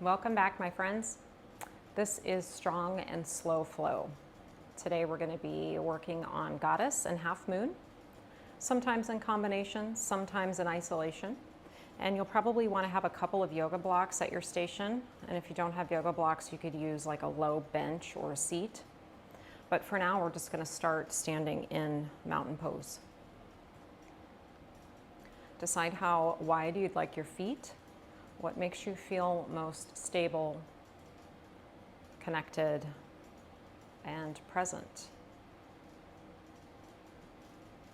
Welcome back, my friends. This is Strong and Slow Flow. Today we're going to be working on Goddess and Half Moon, sometimes in combination, sometimes in isolation. And you'll probably want to have a couple of yoga blocks at your station. And if you don't have yoga blocks, you could use like a low bench or a seat. But for now, we're just going to start standing in mountain pose. Decide how wide you'd like your feet. What makes you feel most stable, connected, and present.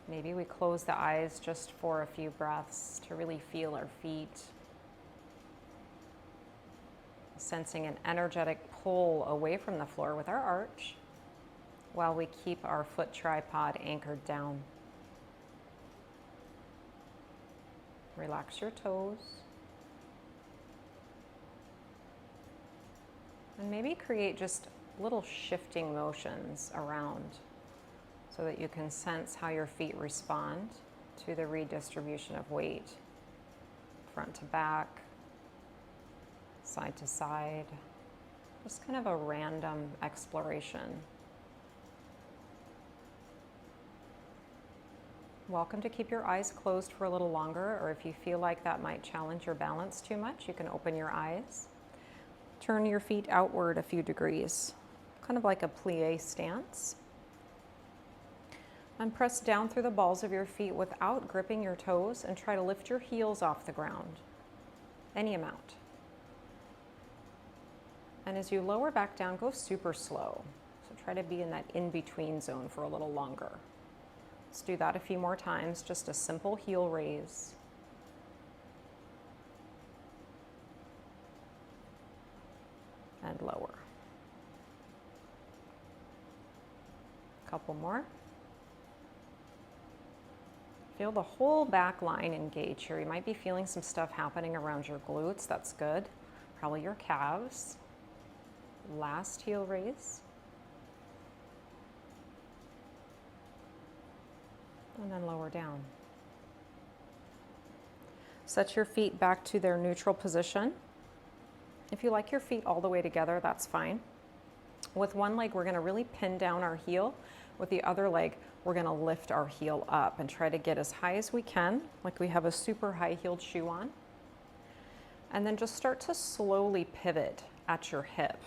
Maybe we close the eyes just for a few breaths to really feel our feet. Sensing an energetic pull away from the floor with our arch while we keep our foot tripod anchored down. Relax your toes. And maybe create just little shifting motions around so that you can sense how your feet respond to the redistribution of weight, front to back, side to side, just kind of a random exploration. Welcome to keep your eyes closed for a little longer, or if you feel like that might challenge your balance too much, you can open your eyes. Turn your feet outward a few degrees, kind of like a plie stance. And press down through the balls of your feet without gripping your toes, and try to lift your heels off the ground, any amount. And as you lower back down, go super slow. So try to be in that in-between zone for a little longer. Let's do that a few more times, just a simple heel raise. And lower. A couple more. Feel the whole back line engage here. You might be feeling some stuff happening around your glutes. That's good. Probably your calves. Last heel raise. And then lower down. Set your feet back to their neutral position. If you like your feet all the way together, that's fine. With one leg, we're going to really pin down our heel. With the other leg, we're going to lift our heel up and try to get as high as we can, like we have a super high-heeled shoe on. And then just start to slowly pivot at your hip.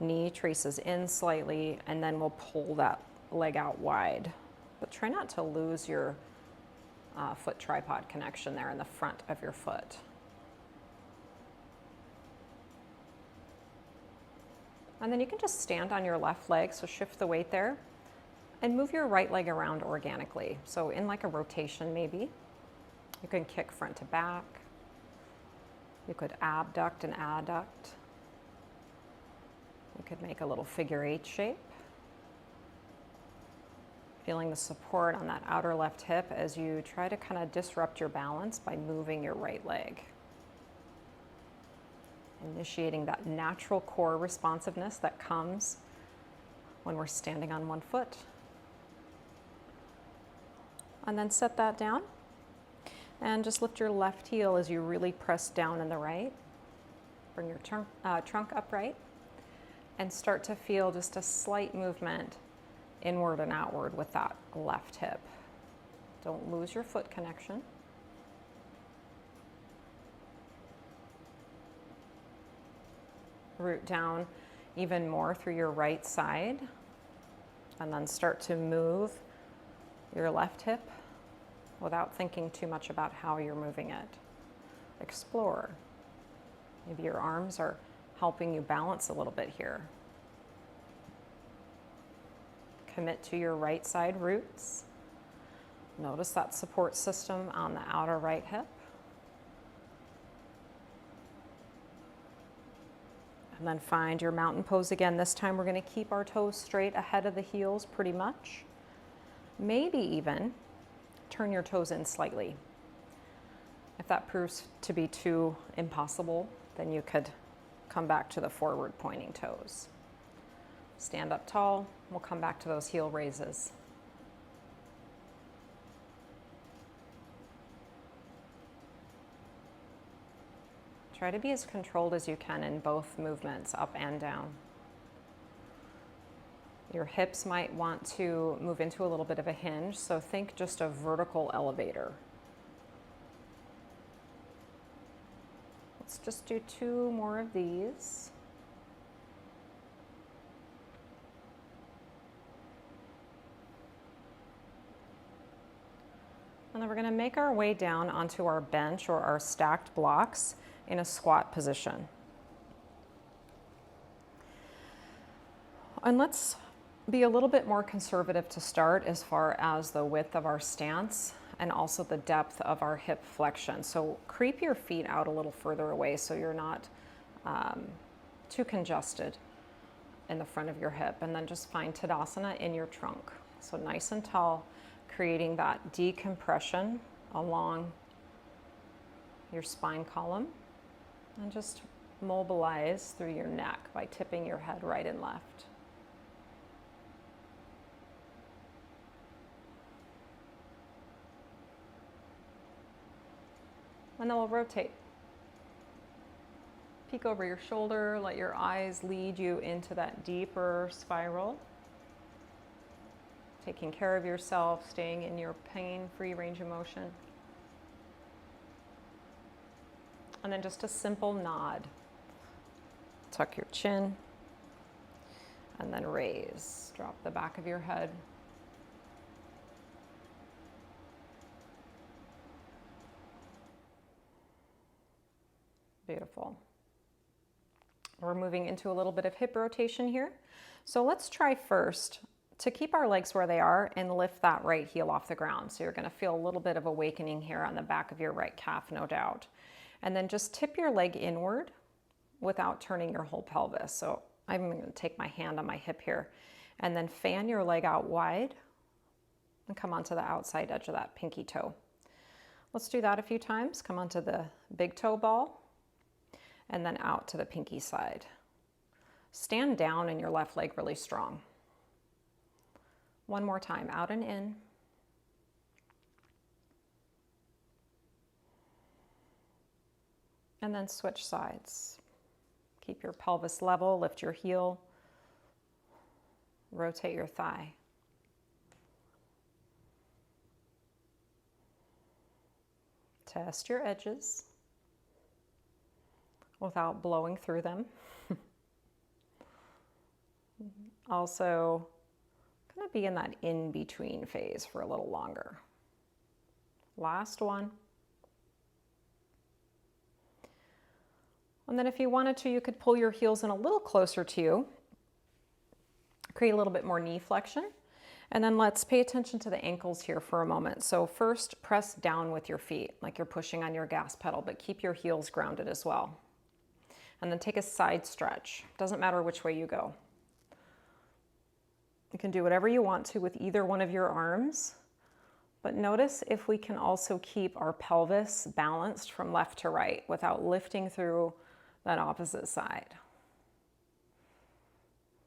Knee traces in slightly, and then we'll pull that leg out wide. But try not to lose your foot tripod connection there in the front of your foot. And then you can just stand on your left leg, so shift the weight there, and move your right leg around organically. So in like a rotation maybe. You can kick front to back. You could abduct and adduct. You could make a little figure 8 shape. Feeling the support on that outer left hip as you try to kind of disrupt your balance by moving your right leg. Initiating that natural core responsiveness that comes when we're standing on one foot. And then set that down. And just lift your left heel as you really press down in the right. Bring your trunk upright. And start to feel just a slight movement inward and outward with that left hip. Don't lose your foot connection. Root down even more through your right side, and then start to move your left hip without thinking too much about how you're moving it. Explore. Maybe your arms are helping you balance a little bit here. Commit to your right side roots. Notice that support system on the outer right hip. And then find your mountain pose again. This time we're going to keep our toes straight ahead of the heels pretty much. Maybe even turn your toes in slightly. If that proves to be too impossible, then you could come back to the forward pointing toes. Stand up tall. We'll come back to those heel raises. Try to be as controlled as you can in both movements, up and down. Your hips might want to move into a little bit of a hinge, so think just a vertical elevator. Let's just do 2 more of these. And then we're going to make our way down onto our bench or our stacked blocks in a squat position. And let's be a little bit more conservative to start as far as the width of our stance and also the depth of our hip flexion. So creep your feet out a little further away so you're not too congested in the front of your hip. And then just find Tadasana in your trunk. So nice and tall, creating that decompression along your spine column. And just mobilize through your neck by tipping your head right and left. And then we'll rotate. Peek over your shoulder, let your eyes lead you into that deeper spiral. Taking care of yourself, staying in your pain-free range of motion. And then just a simple nod. Tuck your chin, and then raise. Drop the back of your head. Beautiful. We're moving into a little bit of hip rotation here. So let's try first to keep our legs where they are and lift that right heel off the ground. So you're going to feel a little bit of awakening here on the back of your right calf, no doubt. And then just tip your leg inward without turning your whole pelvis. So I'm going to take my hand on my hip here and then fan your leg out wide and come onto the outside edge of that pinky toe. Let's do that a few times. Come onto the big toe ball and then out to the pinky side. Stand down in your left leg really strong. One more time, out and in. And then switch sides. Keep your pelvis level, lift your heel, rotate your thigh. Test your edges without blowing through them. Also, going to be in that in-between phase for a little longer. Last one. And then if you wanted to, you could pull your heels in a little closer to you. Create a little bit more knee flexion. And then let's pay attention to the ankles here for a moment. So first, press down with your feet, like you're pushing on your gas pedal, but keep your heels grounded as well. And then take a side stretch. Doesn't matter which way you go. You can do whatever you want to with either one of your arms, but notice if we can also keep our pelvis balanced from left to right without lifting through that opposite side.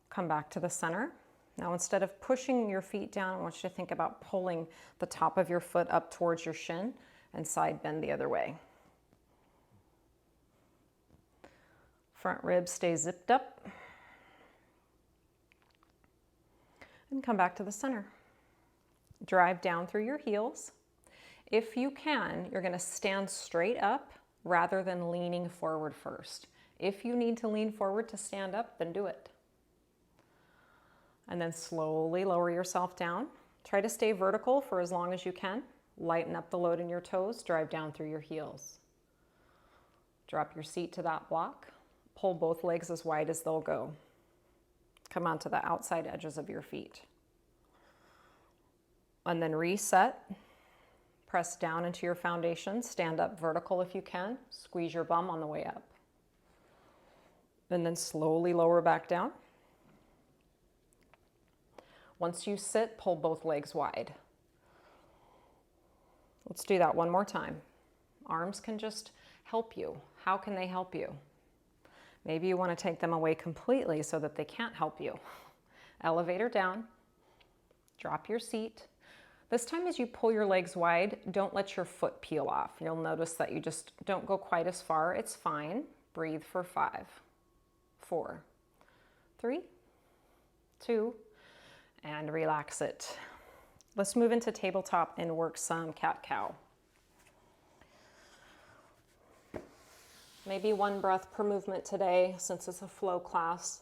Come back to the center. Now instead of pushing your feet down, I want you to think about pulling the top of your foot up towards your shin and side bend the other way. Front ribs stay zipped up. And come back to the center. Drive down through your heels. If you can, you're going to stand straight up rather than leaning forward first. If you need to lean forward to stand up, then do it. And then slowly lower yourself down. Try to stay vertical for as long as you can. Lighten up the load in your toes. Drive down through your heels. Drop your seat to that block. Pull both legs as wide as they'll go. Come onto the outside edges of your feet. And then reset. Press down into your foundation. Stand up vertical if you can. Squeeze your bum on the way up. And then slowly lower back down. Once you sit, pull both legs wide. Let's do that one more time. Arms can just help you. How can they help you? Maybe you want to take them away completely so that they can't help you. Elevator down, drop your seat. This time as you pull your legs wide, don't let your foot peel off. You'll notice that you just don't go quite as far. It's fine. Breathe for 5, 4, 3, 2, and relax it. Let's move into tabletop and work some cat-cow. Maybe one breath per movement today since it's a flow class,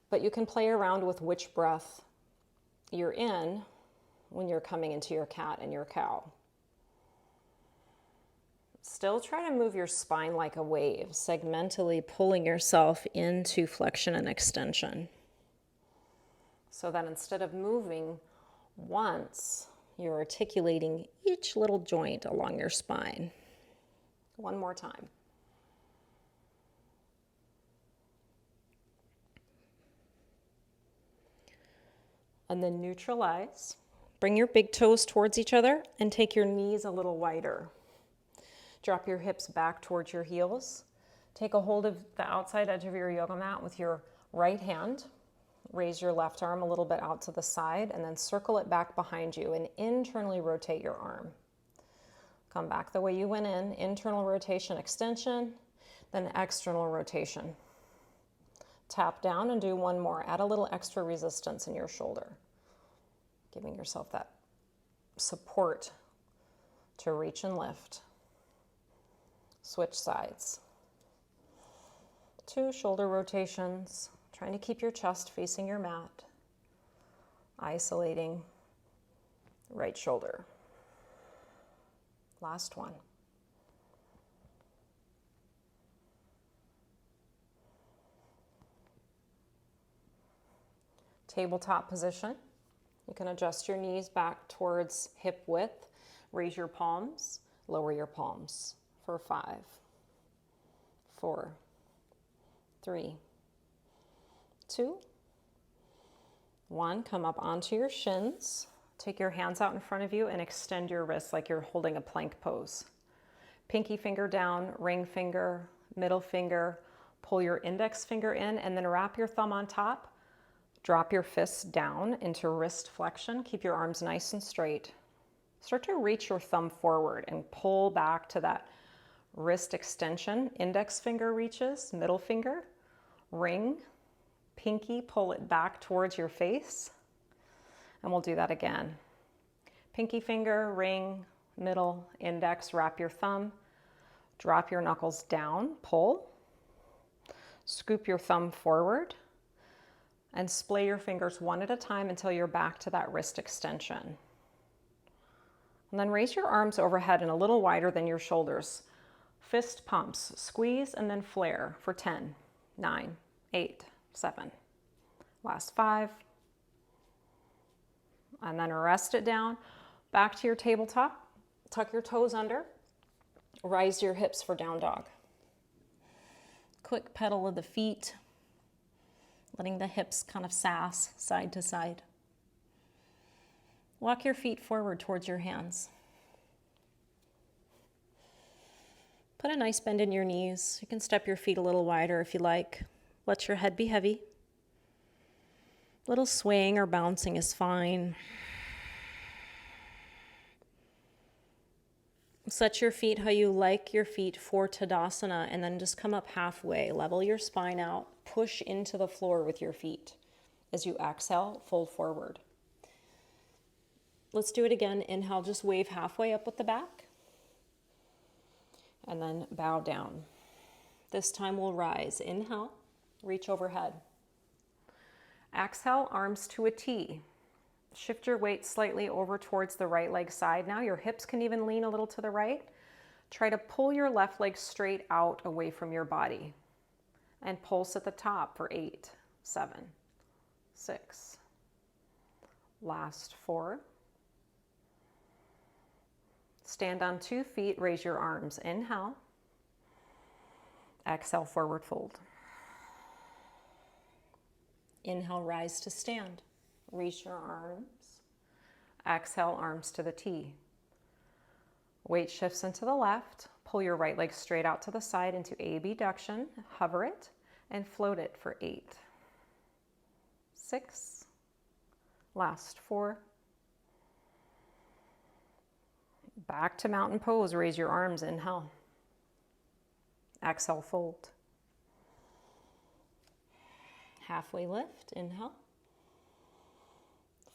but you can play around with which breath you're in when you're coming into your cat and your cow. Still try to move your spine like a wave, segmentally pulling yourself into flexion and extension. So that instead of moving once, you're articulating each little joint along your spine. One more time. And then neutralize. Bring your big toes towards each other and take your knees a little wider. Drop your hips back towards your heels. Take a hold of the outside edge of your yoga mat with your right hand. Raise your left arm a little bit out to the side and then circle it back behind you and internally rotate your arm. Come back the way you went in, internal rotation, extension, then external rotation. Tap down and do one more. Add a little extra resistance in your shoulder, giving yourself that support to reach and lift. Switch sides. 2 shoulder rotations, trying to keep your chest facing your mat. Isolating right shoulder. Last one. Tabletop position. You can adjust your knees back towards hip width. Raise your palms, lower your palms for 5, 4, 3, 2, 1. Come up onto your shins. Take your hands out in front of you and extend your wrists like you're holding a plank pose. Pinky finger down, ring finger, middle finger. Pull your index finger in and then wrap your thumb on top. Drop your fists down into wrist flexion. Keep your arms nice and straight. Start to reach your thumb forward and pull back to that wrist extension. Index finger reaches, middle finger, ring, pinky, pull it back towards your face. And we'll do that again. Pinky finger, ring, middle, index, wrap your thumb. Drop your knuckles down, pull. Scoop your thumb forward. And splay your fingers one at a time until you're back to that wrist extension. And then raise your arms overhead and a little wider than your shoulders. Fist pumps, squeeze and then flare for 10, 9, 8, 7. Last 5. And then rest it down. Back to your tabletop. Tuck your toes under. Rise your hips for down dog. Quick pedal of the feet. Letting the hips kind of sass side to side. Walk your feet forward towards your hands. Put a nice bend in your knees. You can step your feet a little wider if you like. Let your head be heavy. Little swaying or bouncing is fine. Set your feet how you like your feet for Tadasana and then just come up halfway. Level your spine out. Push into the floor with your feet. As you exhale, fold forward. Let's do it again. Inhale, just wave halfway up with the back. And then bow down. This time we'll rise. Inhale, reach overhead. Exhale, arms to a T. Shift your weight slightly over towards the right leg side. Now your hips can even lean a little to the right. Try to pull your left leg straight out away from your body. And pulse at the top for 8, 7, 6. Last 4. Stand on 2 feet, raise your arms. Inhale. Exhale, forward fold. Inhale, rise to stand. Reach your arms. Exhale, arms to the T. Weight shifts into the left. Pull your right leg straight out to the side into abduction. Hover it and float it for 8, 6. Last 4. Back to mountain pose. Raise your arms. Inhale. Exhale, fold. Halfway lift. Inhale.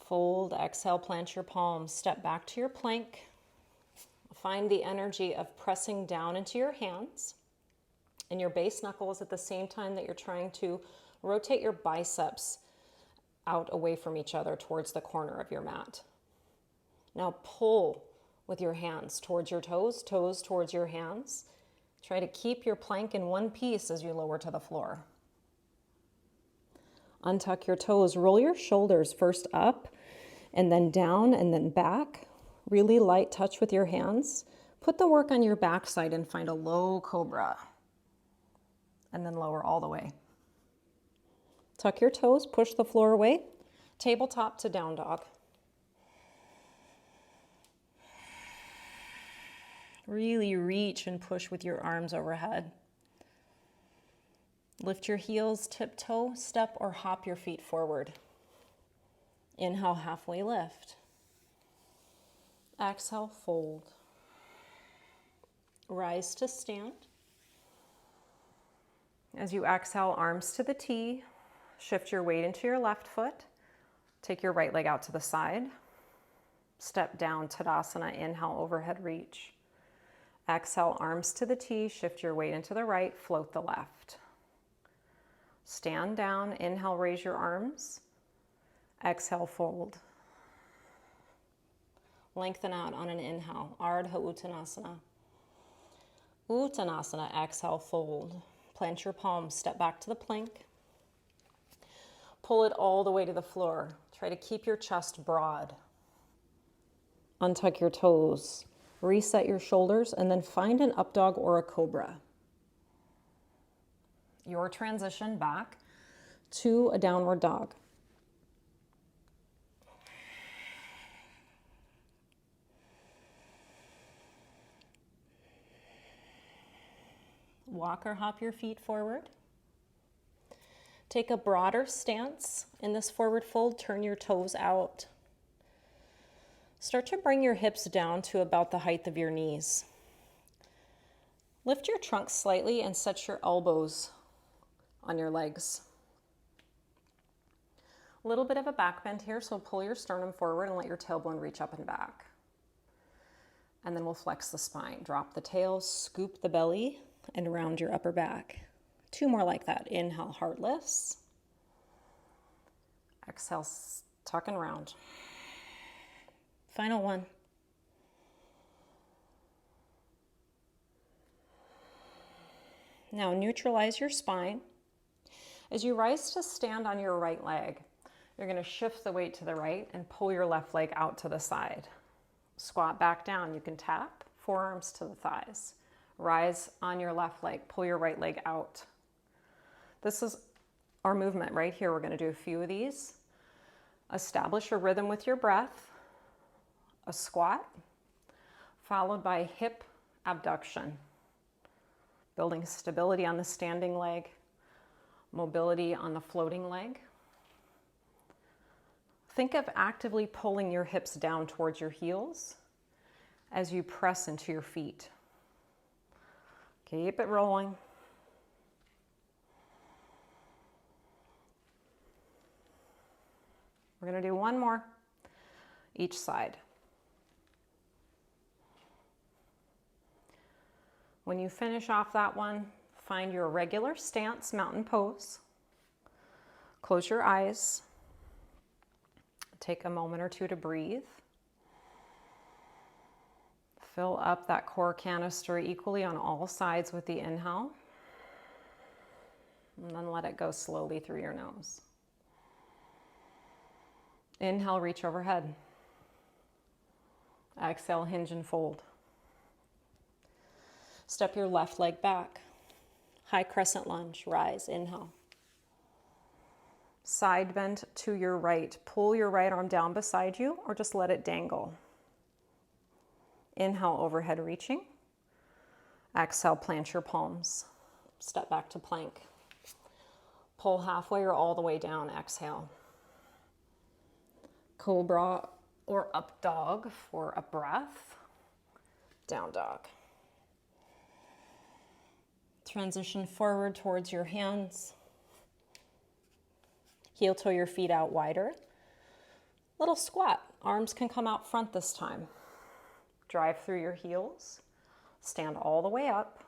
Fold. Exhale, plant your palms. Step back to your plank. Find the energy of pressing down into your hands and your base knuckles at the same time that you're trying to rotate your biceps out away from each other towards the corner of your mat. Now pull with your hands towards your toes, toes towards your hands. Try to keep your plank in one piece as you lower to the floor. Untuck your toes, roll your shoulders first up and then down and then back. Really light touch with your hands. Put the work on your backside and find a low cobra. And then lower all the way. Tuck your toes, push the floor away. Tabletop to down dog. Really reach and push with your arms overhead. Lift your heels, tiptoe, step, or hop your feet forward. Inhale, halfway lift. Exhale, fold. Rise to stand. As you exhale, arms to the T. Shift your weight into your left foot. Take your right leg out to the side. Step down, Tadasana, inhale, overhead reach. Exhale, arms to the T. Shift your weight into the right, float the left. Stand down, inhale, raise your arms. Exhale, fold. Lengthen out on an inhale, Ardha Uttanasana. Uttanasana, exhale, fold. Plant your palms, step back to the plank. Pull it all the way to the floor. Try to keep your chest broad. Untuck your toes. Reset your shoulders and then find an up dog or a cobra. Your transition back to a downward dog. Walk or hop your feet forward. Take a broader stance in this forward fold. Turn your toes out. Start to bring your hips down to about the height of your knees. Lift your trunk slightly and set your elbows on your legs. A little bit of a back bend here, so pull your sternum forward and let your tailbone reach up and back. And then we'll flex the spine. Drop the tail, scoop the belly, and round your upper back. 2 more like that. Inhale, heart lifts. Exhale, tuck and round. Final one. Now neutralize your spine. As you rise to stand on your right leg, you're going to shift the weight to the right and pull your left leg out to the side. Squat back down. You can tap, forearms to the thighs. Rise on your left leg, pull your right leg out. This is our movement right here. We're going to do a few of these. Establish a rhythm with your breath. A squat, followed by hip abduction. Building stability on the standing leg, mobility on the floating leg. Think of actively pulling your hips down towards your heels as you press into your feet. Keep it rolling. We're going to do one more each side. When you finish off that one, find your regular stance, mountain pose. Close your eyes. Take a moment or two to breathe. Fill up that core canister equally on all sides with the inhale. And then let it go slowly through your nose. Inhale, reach overhead. Exhale, hinge and fold. Step your left leg back. High crescent lunge, rise, inhale. Side bend to your right. Pull your right arm down beside you or just let it dangle. Inhale, overhead reaching. Exhale, plant your palms. Step back to plank. Pull halfway or all the way down, exhale. Cobra or up dog for a breath. Down dog. Transition forward towards your hands. Heel toe your feet out wider. Little squat. Arms can come out front this time. Drive through your heels. Stand all the way up.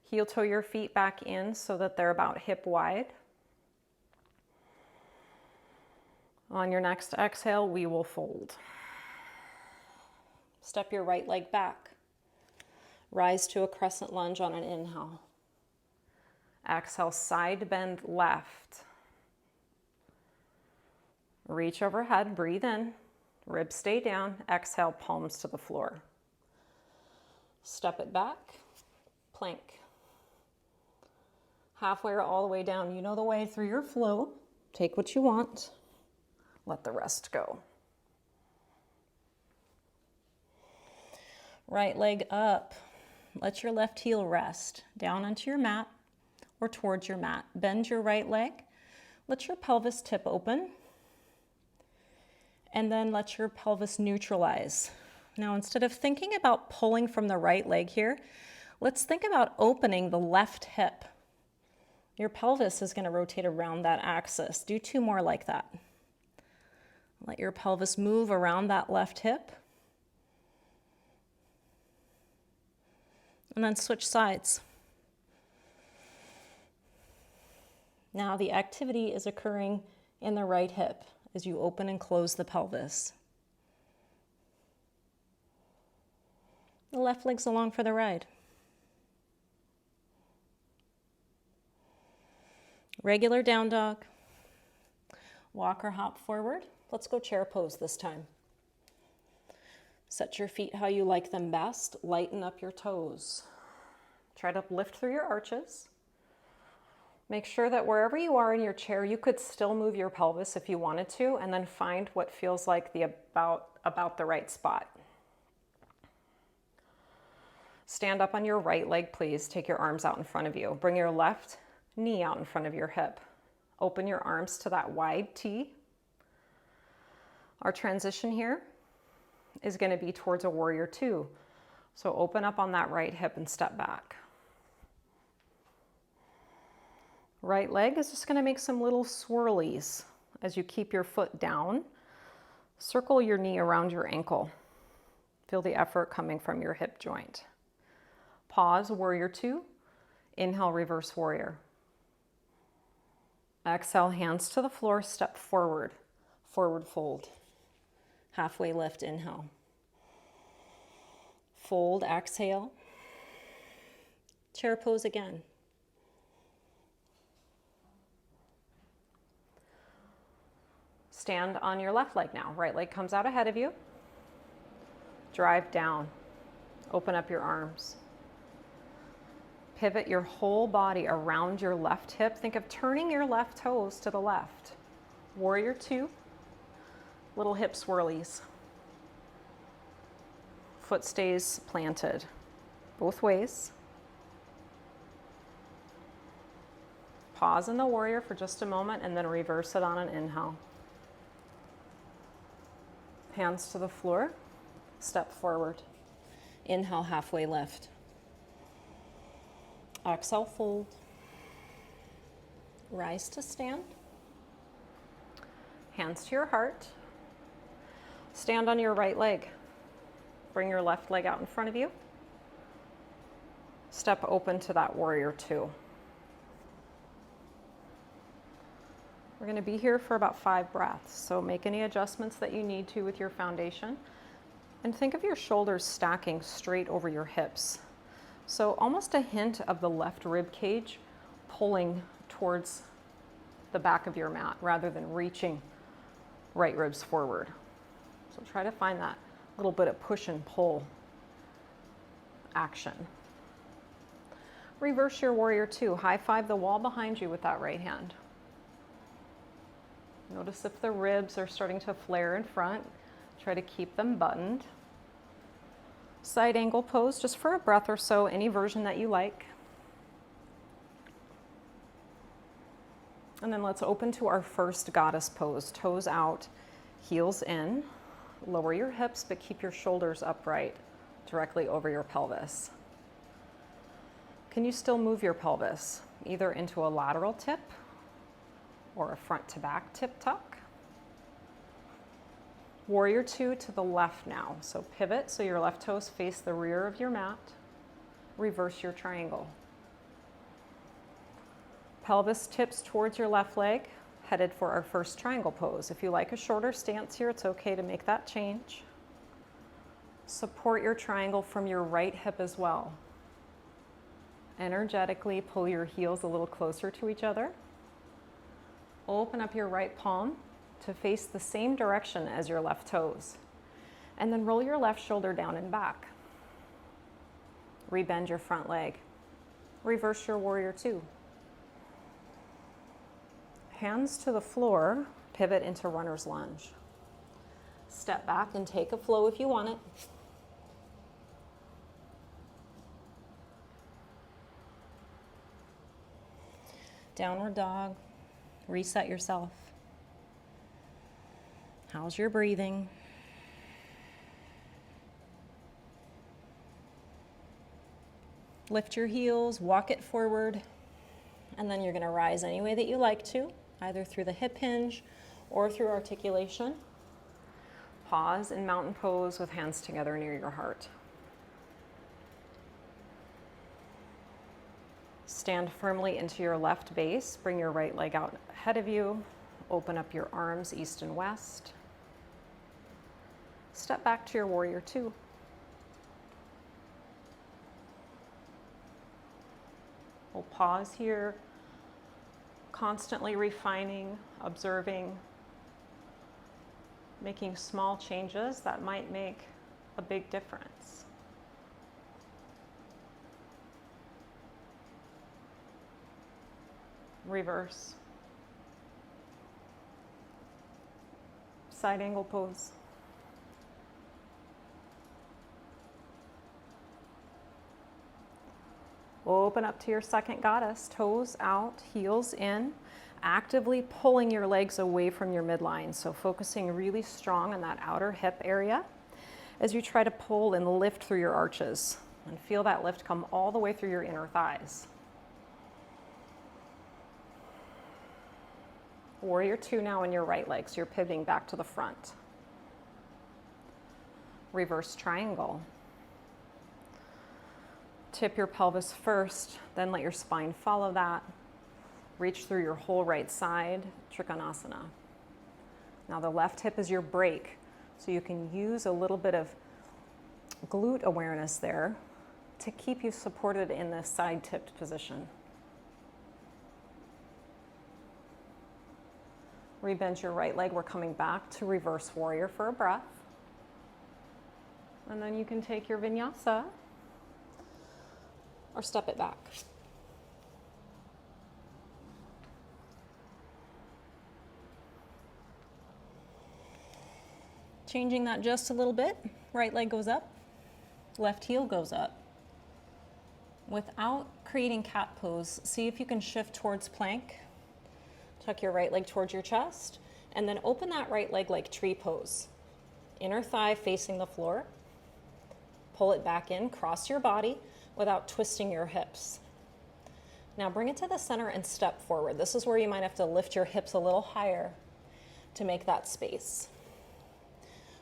Heel toe your feet back in so that they're about hip wide. On your next exhale, we will fold. Step your right leg back. Rise to a crescent lunge on an inhale. Exhale, side bend left. Reach overhead, breathe in. Ribs stay down. Exhale, palms to the floor. Step it back. Plank. Halfway or all the way down. You know the way through your flow. Take what you want. Let the rest go. Right leg up. Let your left heel rest down onto your mat or towards your mat. Bend your right leg. Let your pelvis tip open. And then let your pelvis neutralize. Now, instead of thinking about pulling from the right leg here, let's think about opening the left hip. Your pelvis is going to rotate around that axis. Do 2 more like that. Let your pelvis move around that left hip. And then switch sides. Now the activity is occurring in the right hip as you open and close the pelvis. The left leg's along for the ride. Regular down dog. Walk or hop forward. Let's go chair pose this time. Set your feet how you like them best. Lighten up your toes. Try to lift through your arches. Make sure that wherever you are in your chair, you could still move your pelvis if you wanted to, and then find what feels like the about the right spot. Stand up on your right leg, please. Take your arms out in front of you. Bring your left knee out in front of your hip. Open your arms to that wide T. Our transition here is going to be towards a warrior 2. So open up on that right hip and step back. Right leg is just going to make some little swirlies as you keep your foot down. Circle your knee around your ankle. Feel the effort coming from your hip joint. Pause, warrior 2. Inhale, reverse warrior. Exhale, hands to the floor, step forward. Forward fold. Halfway lift, inhale. Fold, exhale. Chair pose again. Stand on your left leg now. Right leg comes out ahead of you. Drive down. Open up your arms. Pivot your whole body around your left hip. Think of turning your left toes to the left. Warrior 2. Little hip swirlies. Foot stays planted. Both ways. Pause in the warrior for just a moment and then reverse it on an inhale. Hands to the floor. Step forward. Inhale, halfway lift. Exhale, fold. Rise to stand. Hands to your heart. Stand on your right leg. Bring your left leg out in front of you. Step open to that warrior 2. We're going to be here for about 5 breaths, so make any adjustments that you need to with your foundation. And think of your shoulders stacking straight over your hips. So almost a hint of the left rib cage pulling towards the back of your mat rather than reaching right ribs forward. So try to find that little bit of push and pull action. Reverse your warrior 2. High five the wall behind you with that right hand. Notice if the ribs are starting to flare in front. Try to keep them buttoned. Side angle pose just for a breath or so, any version that you like. And then let's open to our first goddess pose. Toes out, heels in. Lower your hips, but keep your shoulders upright. directly over your pelvis. Can you still move your pelvis either into a lateral tip or a front to back tip tuck? Warrior two to the left now. So pivot so your left toes face the rear of your mat. Reverse your triangle. Pelvis tips towards your left leg, headed for our first triangle pose. If you like a shorter stance here, it's okay to make that change. Support your triangle from your right hip as well. Energetically pull your heels a little closer to each other. Open up your right palm to face the same direction as your left toes. And then roll your left shoulder down and back. Rebend your front leg. Reverse your warrior two. Hands to the floor, pivot into runner's lunge. Step back and take a flow if you want it. Downward dog. Reset yourself. How's your breathing? Lift your heels, walk it forward, and then you're going to rise any way that you like to, either through the hip hinge or through articulation. Pause in mountain pose with hands together near your heart. Stand firmly into your left base. Bring your right leg out ahead of you. Open up your arms east and west. Step back to your warrior two. We'll pause here, constantly refining, observing, making small changes that might make a big difference. Reverse. Side angle pose. Open up to your second goddess, toes out, heels in, actively pulling your legs away from your midline. So focusing really strong on that outer hip area as you try to pull and lift through your arches. And feel that lift come all the way through your inner thighs. Warrior two now in your right leg, so you're pivoting back to the front. Reverse triangle. Tip your pelvis first, then let your spine follow that. Reach through your whole right side, Trikonasana. Now the left hip is your brake, so you can use a little bit of glute awareness there to keep you supported in this side tipped position. Rebend your right leg. We're coming back to reverse warrior for a breath. And then you can take your vinyasa or step it back. Changing that just a little bit. Right leg goes up, left heel goes up. Without creating cat pose, see if you can shift towards plank. Tuck your right leg towards your chest, and then open that right leg like tree pose. Inner thigh facing the floor. Pull it back in, cross your body without twisting your hips. Now bring it to the center and step forward. This is where you might have to lift your hips a little higher to make that space.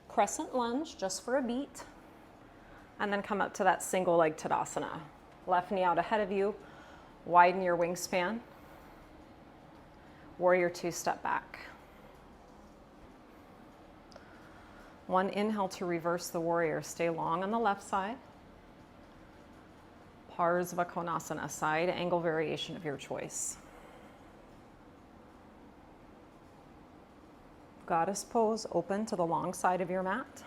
Crescent lunge just for a beat, and then come up to that single leg Tadasana. Left knee out ahead of you, widen your wingspan. Warrior two, step back. One inhale to reverse the warrior. Stay long on the left side. Parsva Konasana, side angle variation of your choice. Goddess pose, open to the long side of your mat.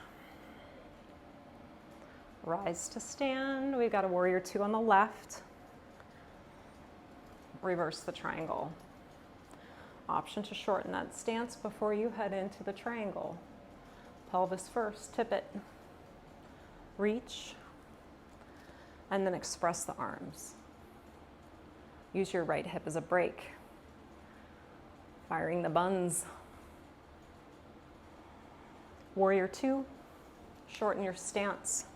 Rise to stand. We've got a warrior two on the left. Reverse the triangle. Option to shorten that stance before you head into the triangle. Pelvis first, tip it. Reach. And then express the arms. Use your right hip as a brake. Firing the buns. Warrior two, shorten your stance.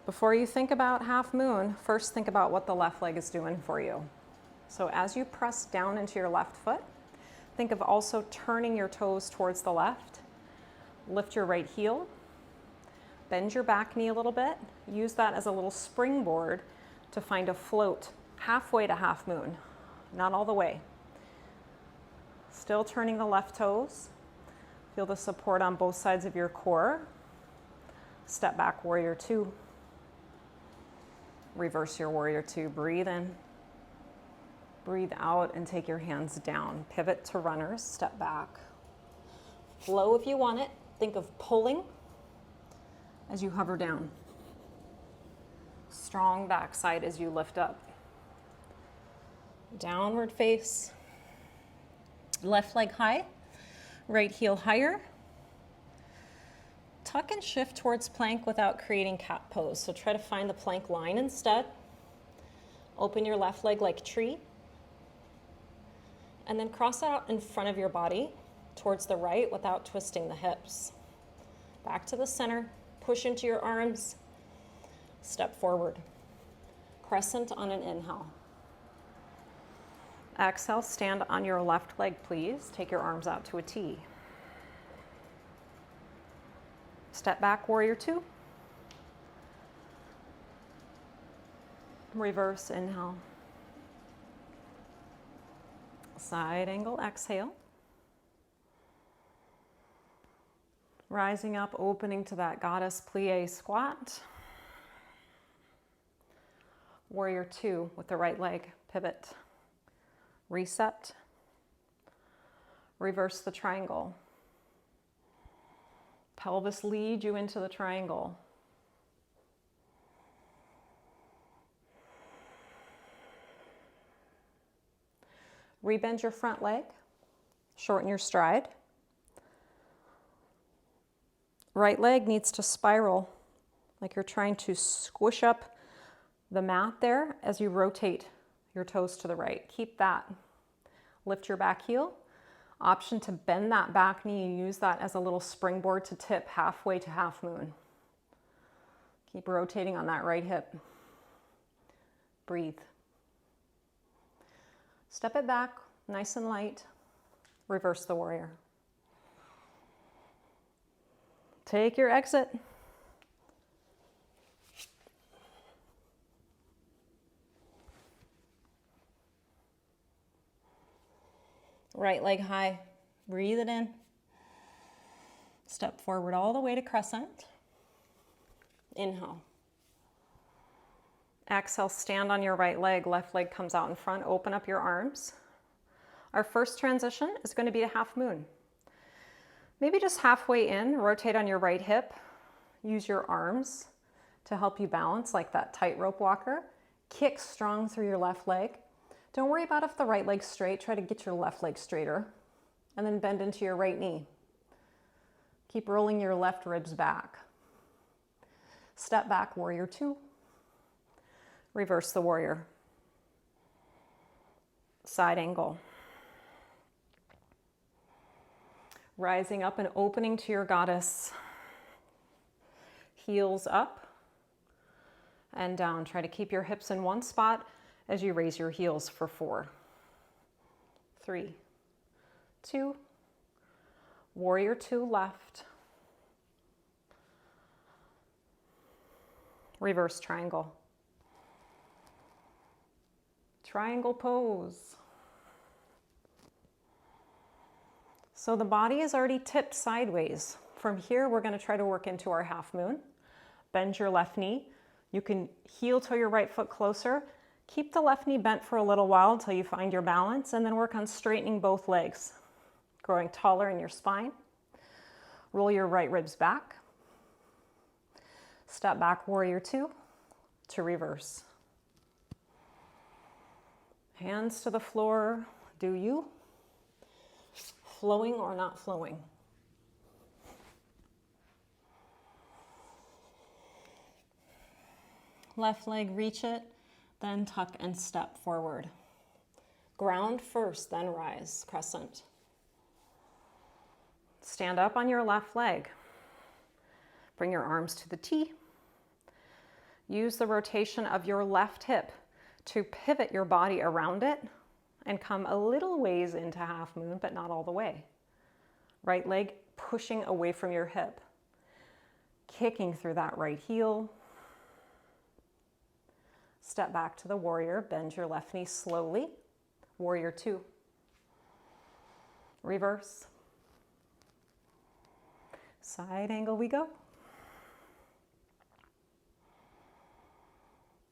Before you think about half moon, first think about what the left leg is doing for you. So as you press down into your left foot, think of also turning your toes towards the left. Lift your right heel, bend your back knee a little bit. Use that as a little springboard to find a float halfway to half moon, not all the way. Still turning the left toes. Feel the support on both sides of your core. Step back, warrior two. Reverse your warrior two. Breathe in. Breathe out and take your hands down. Pivot to runners, step back. Flow if you want it. Think of pulling as you hover down. Strong backside as you lift up. Downward face. Left leg high, right heel higher. Tuck and shift towards plank without creating cat pose. So try to find the plank line instead. Open your left leg like tree. And then cross out in front of your body towards the right without twisting the hips. Back to the center, push into your arms, step forward. Crescent on an inhale. Exhale, stand on your left leg, please. Take your arms out to a T. Step back, warrior two. Reverse inhale. Side angle exhale. Rising up, opening to that goddess plie squat. Warrior two with the right leg, pivot. Reset. Reverse the triangle. Pelvis lead you into the triangle. Rebend your front leg. Shorten your stride. Right leg needs to spiral like you're trying to squish up the mat there as you rotate your toes to the right. Keep that. Lift your back heel. Option to bend that back knee and use that as a little springboard to tip halfway to half moon. Keep rotating on that right hip. Breathe. Step it back, nice and light. Reverse the warrior. Take your exit. Right leg high, breathe it in. Step forward all the way to crescent. Inhale. Exhale, stand on your right leg, left leg comes out in front, open up your arms. Our first transition is going to be a half moon. Maybe just halfway in, rotate on your right hip. Use your arms to help you balance like that tightrope walker. Kick strong through your left leg. Don't worry about if the right leg's straight. Try to get your left leg straighter. And then bend into your right knee. Keep rolling your left ribs back. Step back, warrior two. Reverse the warrior. Side angle. Rising up and opening to your goddess. Heels up and down. Try to keep your hips in one spot as you raise your heels for 4, 3, 2, warrior two left. Reverse triangle. Triangle pose. So the body is already tipped sideways. From here, we're going to try to work into our half moon. Bend your left knee. You can heel toe your right foot closer. Keep the left knee bent for a little while until you find your balance, and then work on straightening both legs. Growing taller in your spine. Roll your right ribs back. Step back, warrior two, to reverse. Hands to the floor. Do you? Flowing or not flowing? Left leg, reach it, then tuck and step forward. Ground first, then rise, crescent. Stand up on your left leg. Bring your arms to the T. Use the rotation of your left hip to pivot your body around it and come a little ways into half moon, but not all the way. Right leg pushing away from your hip, kicking through that right heel. Step back to the warrior, bend your left knee slowly. Warrior 2. Reverse. Side angle we go.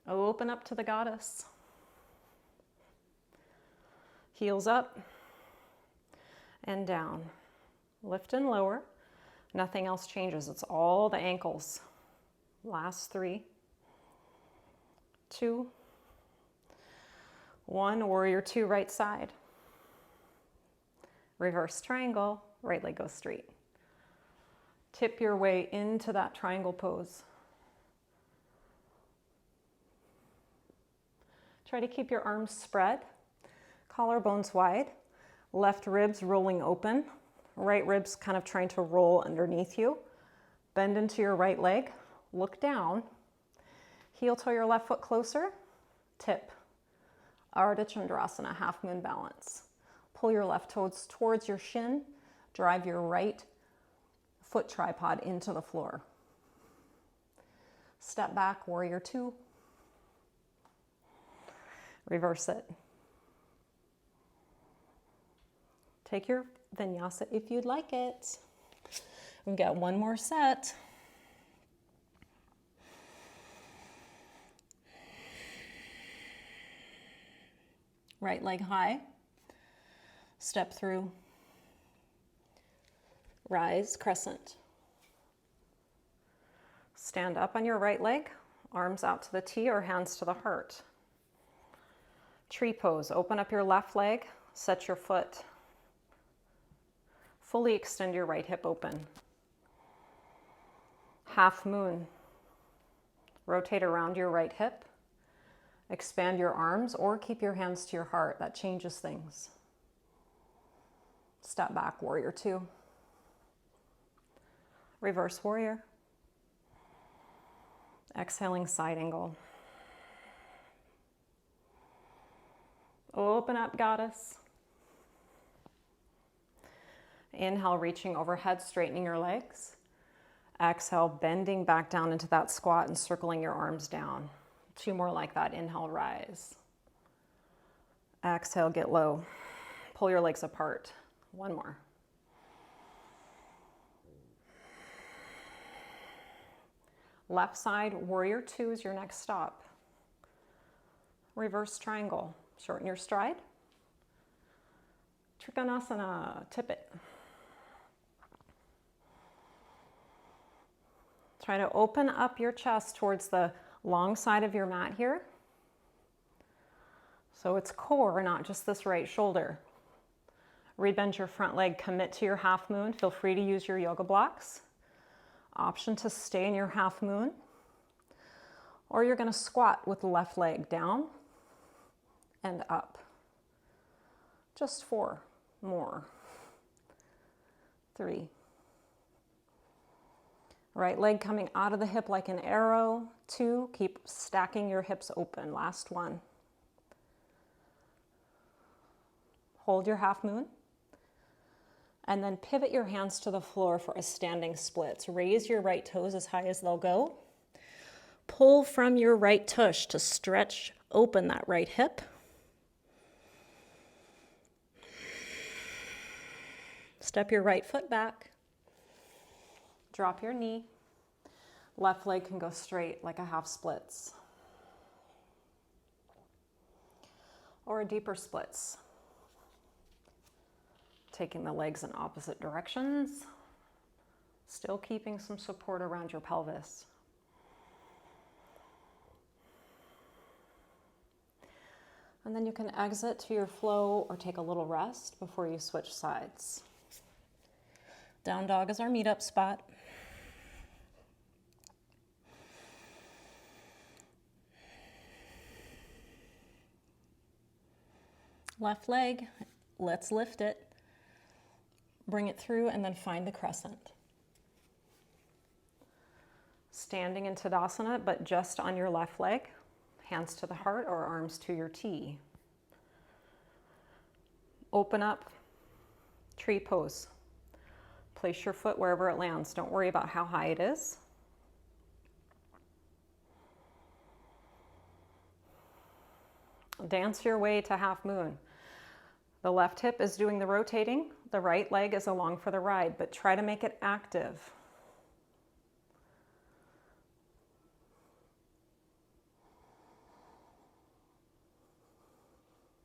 Open up to the goddess. Heels up and down. Lift and lower. Nothing else changes. It's all the ankles. Last 3, 2, 1. Warrior 2, right side. Reverse triangle. Right leg goes straight. Tip your way into that triangle pose. Try to keep your arms spread, collarbones wide, left ribs rolling open, right ribs kind of trying to roll underneath you. Bend into your right leg, look down, heel toe your left foot closer, tip. Ardha Chandrasana, half moon balance. Pull your left toes towards your shin, drive your right foot tripod into the floor. Step back, warrior 2. Reverse it. Take your vinyasa if you'd like it. We've got one more set. Right leg high. Step through. Rise, crescent. Stand up on your right leg, arms out to the T or hands to the heart. Tree pose, open up your left leg, set your foot. Fully extend your right hip open. Half moon. Rotate around your right hip. Expand your arms or keep your hands to your heart. That changes things. Step back, warrior 2. Reverse warrior. Exhaling, side angle. Open up, goddess. Inhale, reaching overhead, straightening your legs. Exhale, bending back down into that squat and circling your arms down. 2 more like that. Inhale, rise. Exhale, get low. Pull your legs apart. 1 more. Left side, warrior 2 is your next stop. Reverse triangle. Shorten your stride. Trikonasana, tip it. Try to open up your chest towards the long side of your mat here. So it's core, not just this right shoulder. Rebend your front leg, commit to your half moon. Feel free to use your yoga blocks. Option to stay in your half moon. Or you're going to squat with the left leg down and up. Just 4 more. 3. Right leg coming out of the hip like an arrow. 2, keep stacking your hips open. Last 1. Hold your half moon. And then pivot your hands to the floor for a standing split. So raise your right toes as high as they'll go. Pull from your right tush to stretch open that right hip. Step your right foot back. Drop your knee. Left leg can go straight like a half splits. Or a deeper splits. Taking the legs in opposite directions. Still keeping some support around your pelvis. And then you can exit to your flow or take a little rest before you switch sides. Down dog is our meetup spot. Left leg, let's lift it. Bring it through and then find the crescent. standing in Tadasana, but just on your left leg, hands to the heart or arms to your T. Open up, tree pose. Place your foot wherever it lands. Don't worry about how high it is. Dance your way to half moon. The left hip is doing the rotating, the right leg is along for the ride, but try to make it active.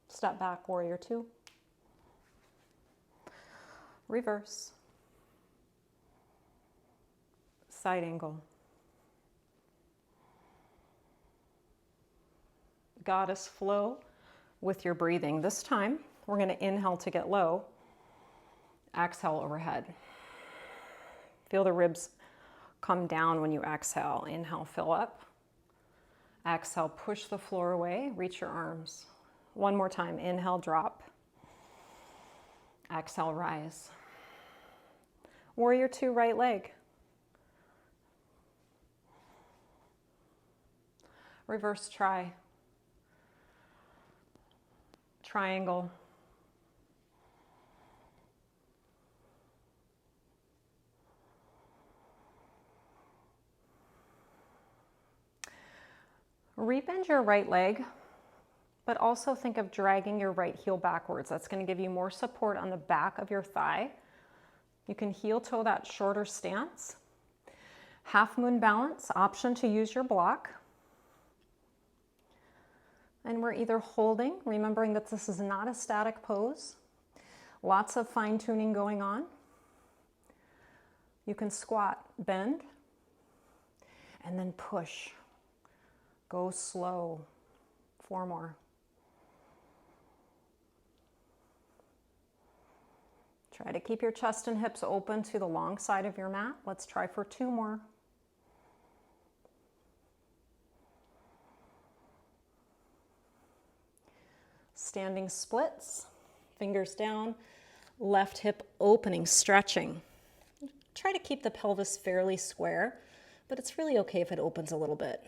Step back, warrior two. Reverse. Side angle. Goddess flow with your breathing. This time, we're going to inhale to get low. Exhale overhead. Feel the ribs come down when you exhale. Inhale, fill up. Exhale, push the floor away. Reach your arms. One more time. Inhale, drop. Exhale, rise. Warrior two, right leg. Reverse try. Triangle. Rebend your right leg, but also think of dragging your right heel backwards. That's going to give you more support on the back of your thigh. You can heel toe that shorter stance. Half moon balance, option to use your block. And we're either holding, remembering that this is not a static pose. Lots of fine tuning going on. You can squat, bend, and then push. Go slow. 4 more. Try to keep your chest and hips open to the long side of your mat. Let's try for 2 more. Standing splits, fingers down, left hip opening, stretching. Try to keep the pelvis fairly square, but it's really okay if it opens a little bit.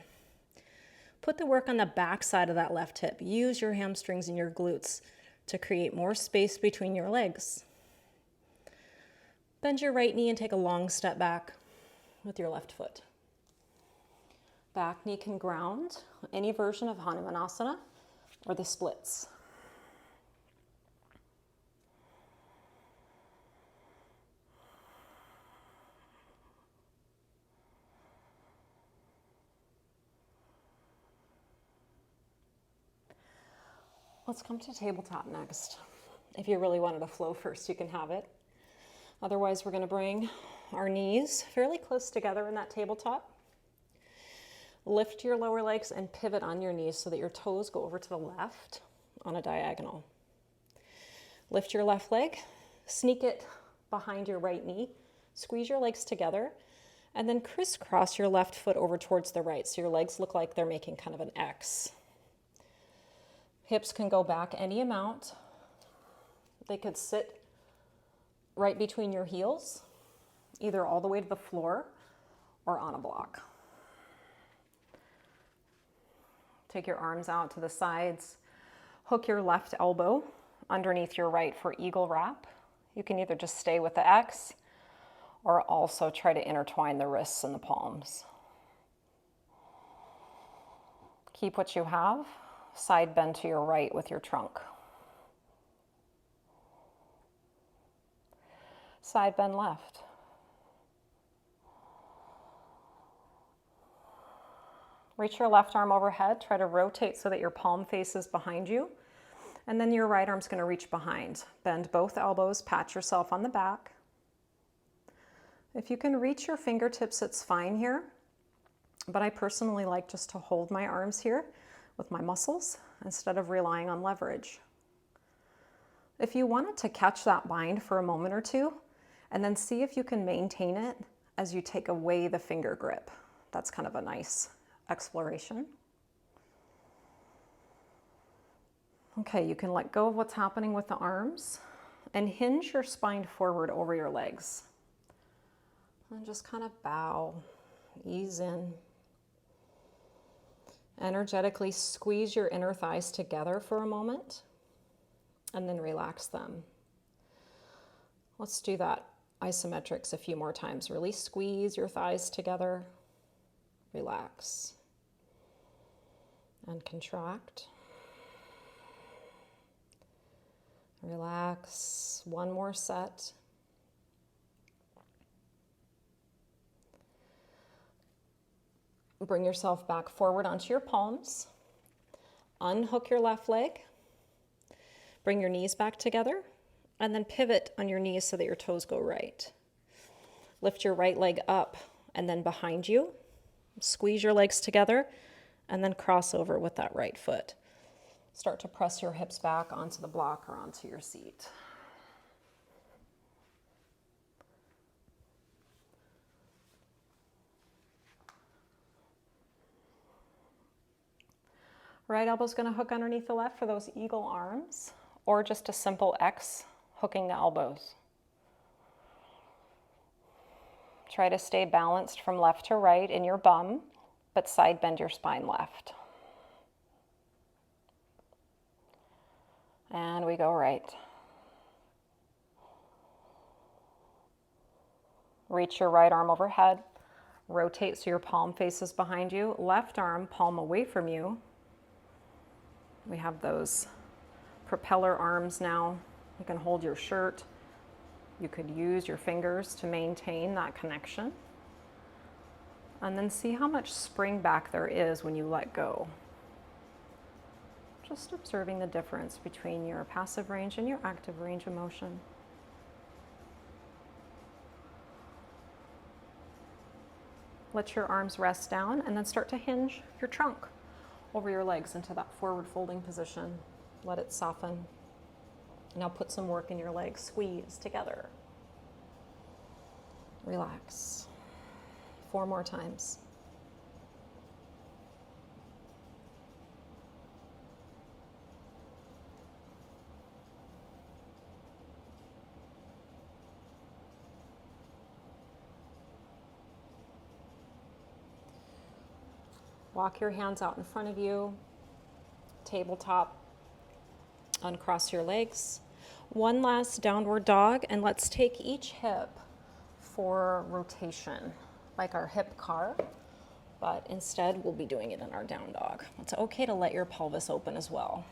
Put the work on the back side of that left hip. Use your hamstrings and your glutes to create more space between your legs. Bend your right knee and take a long step back with your left foot. Back knee can ground, any version of Hanumanasana or the splits. Let's come to tabletop next. If you really wanted to flow first, you can have it. Otherwise, we're going to bring our knees fairly close together in that tabletop. Lift your lower legs and pivot on your knees so that your toes go over to the left on a diagonal. Lift your left leg, sneak it behind your right knee, squeeze your legs together, and then crisscross your left foot over towards the right so your legs look like they're making kind of an X. Hips can go back any amount. They could sit right between your heels, either all the way to the floor or on a block. Take your arms out to the sides. Hook your left elbow underneath your right for eagle wrap. You can either just stay with the X or also try to intertwine the wrists and the palms. Keep what you have. Side bend to your right with your trunk. Side bend left. Reach your left arm overhead. Try to rotate so that your palm faces behind you. And then your right arm's going to reach behind. Bend both elbows, pat yourself on the back. If you can reach your fingertips, it's fine here. But I personally like just to hold my arms here with my muscles instead of relying on leverage. If you wanted to catch that bind for a moment or two, and then see if you can maintain it as you take away the finger grip. That's kind of a nice exploration. Okay, you can let go of what's happening with the arms and hinge your spine forward over your legs. And just kind of bow Ease in. Energetically squeeze your inner thighs together for a moment and then relax them. Let's do that isometrics a few more times. Really squeeze your thighs together. Relax. And contract. Relax. One more set. Bring yourself back forward onto your palms. Unhook your left leg. Bring your knees back together. And then pivot on your knees so that your toes go right. Lift your right leg up and then behind you. Squeeze your legs together and then cross over with that right foot. Start to press your hips back onto the block or onto your seat. Right elbow's going to hook underneath the left for those eagle arms, or just a simple X, hooking the elbows. Try to stay balanced from left to right in your bum, but side bend your spine left. And we go right. Reach your right arm overhead. Rotate so your palm faces behind you. Left arm, palm away from you. We have those propeller arms now. You can hold your shirt. You could use your fingers to maintain that connection. And then see how much spring back there is when you let go. Just observing the difference between your passive range and your active range of motion. Let your arms rest down and then start to hinge your trunk over your legs into that forward folding position. Let it soften. Now put some work in your legs. Squeeze together. Relax. 4 more times. Walk your hands out in front of you, tabletop, uncross your legs. One last downward dog, and let's take each hip for rotation, like our hip car, but instead we'll be doing it in our down dog. It's okay to let your pelvis open as well.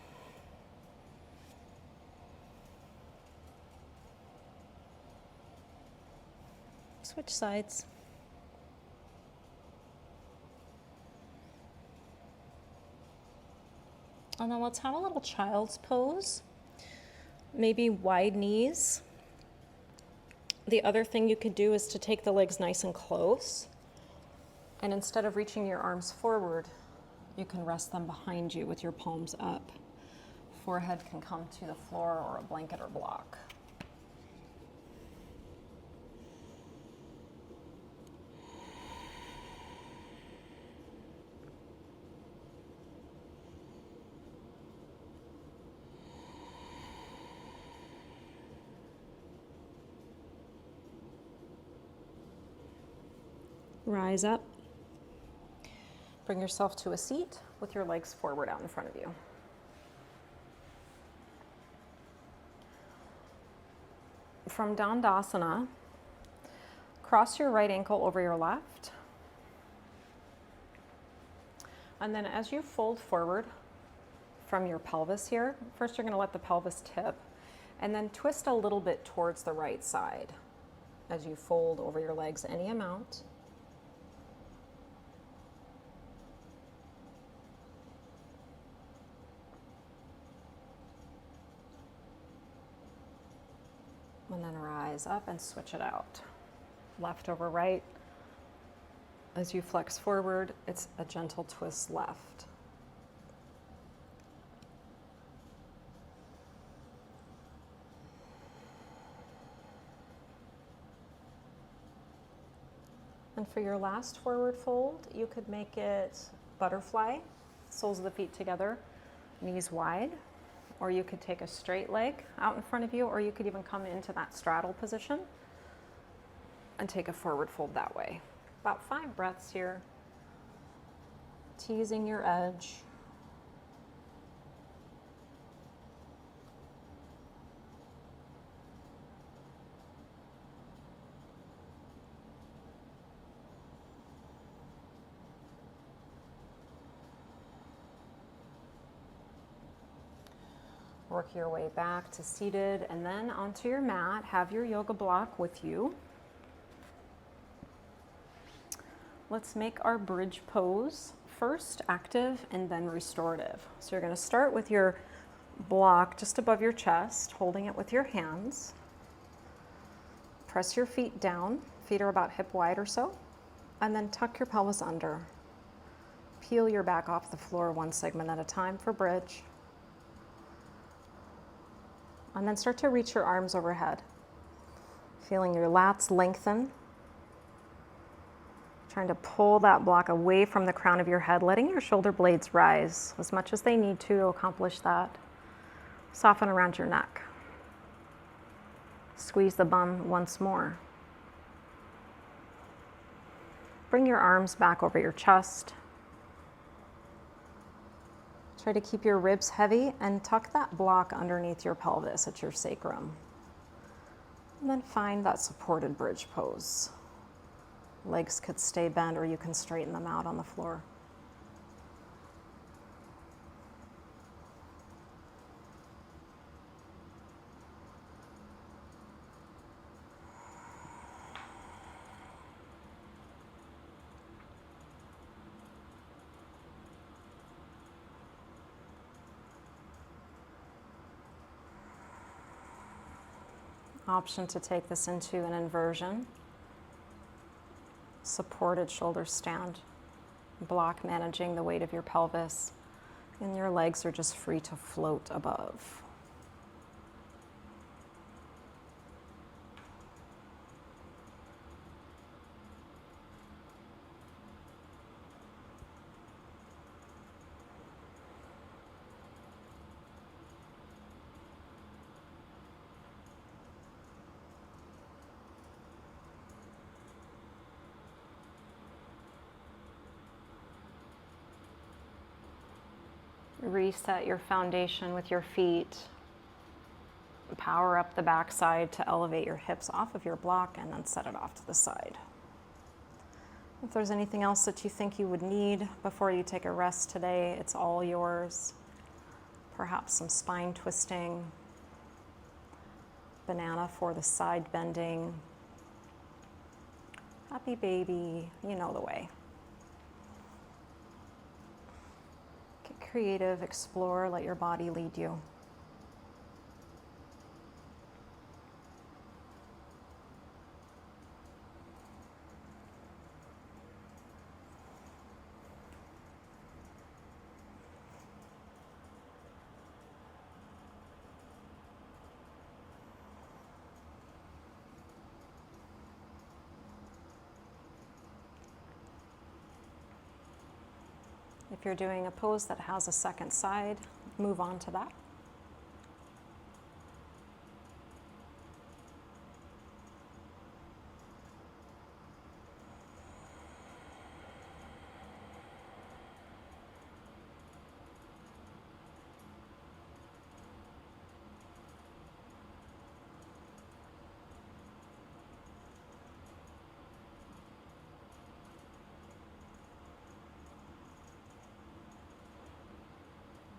Switch sides. And then let's have a little child's pose. Maybe wide knees. The other thing you could do is to take the legs nice and close. And instead of reaching your arms forward, you can rest them behind you with your palms up. Forehead can come to the floor or a blanket or block. Rise up. Bring yourself to a seat with your legs forward out in front of you. From Tadasana, cross your right ankle over your left. And then as you fold forward from your pelvis here, first you're going to let the pelvis tip and then twist a little bit towards the right side as you fold over your legs any amount. And then rise up and switch it out. Left over right. As you flex forward, it's a gentle twist left. And for your last forward fold, you could make it butterfly, soles of the feet together, knees wide. Or you could take a straight leg out in front of you, or you could even come into that straddle position and take a forward fold that way. About 5 breaths here. Teasing your edge. Work your way back to seated and then onto your mat. Have your yoga block with you. Let's make our bridge pose first active and then restorative. So you're going to start with your block just above your chest, holding it with your hands. Press your feet down. Feet are about hip wide or so. And then tuck your pelvis under. Peel your back off the floor one segment at a time for bridge. And then start to reach your arms overhead. Feeling your lats lengthen. Trying to pull that block away from the crown of your head, letting your shoulder blades rise as much as they need to accomplish that. Soften around your neck. Squeeze the bum once more. Bring your arms back over your chest. Try to keep your ribs heavy and tuck that block underneath your pelvis at your sacrum. And then find that supported bridge pose. Legs could stay bent or you can straighten them out on the floor. Option to take this into an inversion. Supported shoulder stand. Block managing the weight of your pelvis. And your legs are just free to float above. Reset your foundation with your feet. Power up the backside to elevate your hips off of your block and then set it off to the side. If there's anything else that you think you would need before you take a rest today, it's all yours. Perhaps some spine twisting, banana for the side bending, happy baby, you know the way. Creative, explore, let your body lead you. If you're doing a pose that has a second side, move on to that.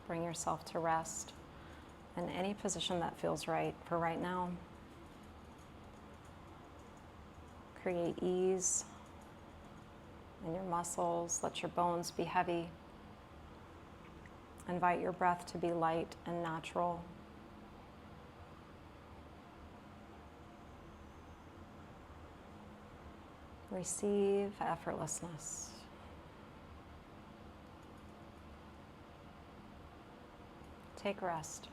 Bring yourself to rest in any position that feels right for right now. Create ease in your muscles. Let your bones be heavy. Invite your breath to be light and natural. Receive effortlessness. Take rest.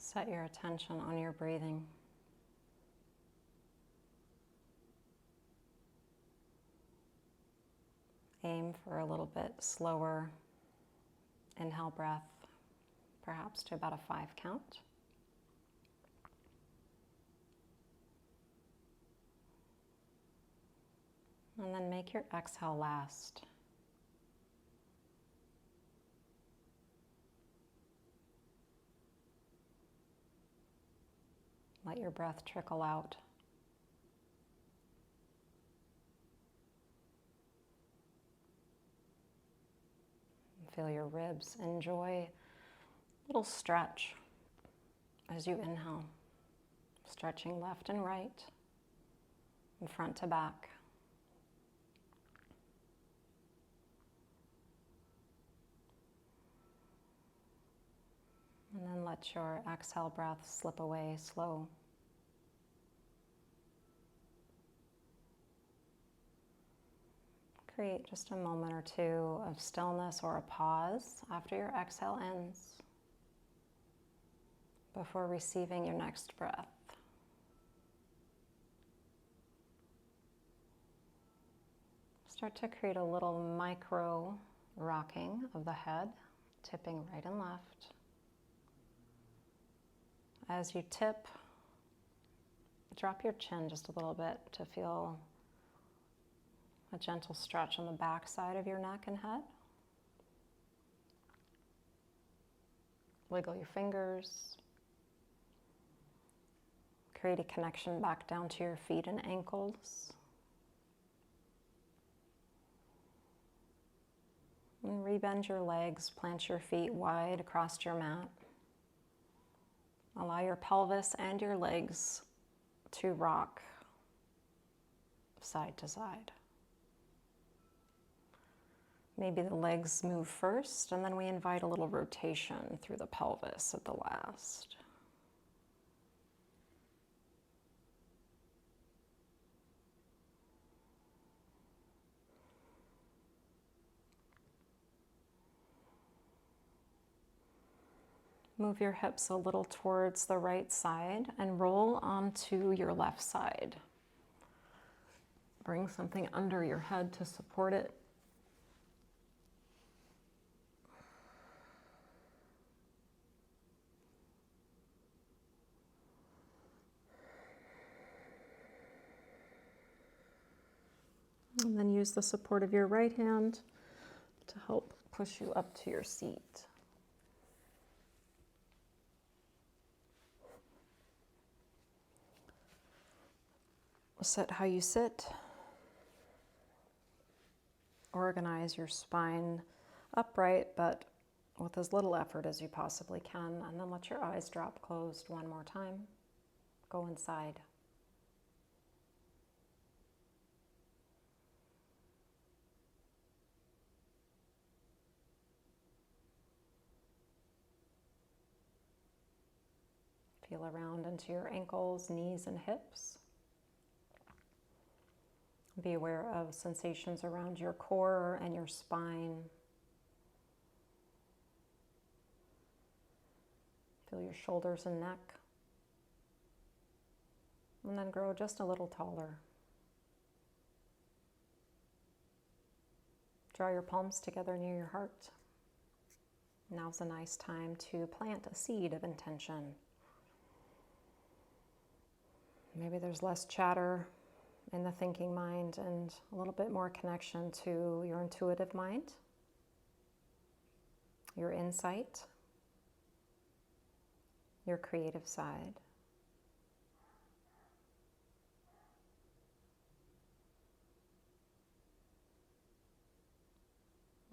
Set your attention on your breathing. Aim for a little bit slower inhale breath, perhaps to about a 5 count. And then make your exhale last. Let your breath trickle out. Feel your ribs. Enjoy a little stretch as you inhale, stretching left and right, and front to back. And then let your exhale breath slip away slow. Create just a moment or two of stillness or a pause after your exhale ends before receiving your next breath. Start to create a little micro rocking of the head, tipping right and left. As you tip, drop your chin just a little bit to feel a gentle stretch on the back side of your neck and head. Wiggle your fingers. Create a connection back down to your feet and ankles. And rebend your legs, plant your feet wide across your mat. Allow your pelvis and your legs to rock side to side. Maybe the legs move first, and then we invite a little rotation through the pelvis at the last. Move your hips a little towards the right side and roll onto your left side. Bring something under your head to support it. And then use the support of your right hand to help push you up to your seat. Sit how you sit. Organize your spine upright, but with as little effort as you possibly can. And then let your eyes drop closed one more time. Go inside. Feel around into your ankles, knees, and hips. Be aware of sensations around your core and your spine. Feel your shoulders and neck. And then grow just a little taller. Draw your palms together near your heart. Now's a nice time to plant a seed of intention. Maybe there's less chatter in the thinking mind and a little bit more connection to your intuitive mind, your insight, your creative side.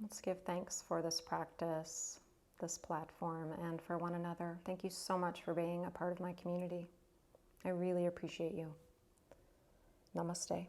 Let's give thanks for this practice, this platform, and for one another. Thank you so much for being a part of my community. I really appreciate you. Namaste.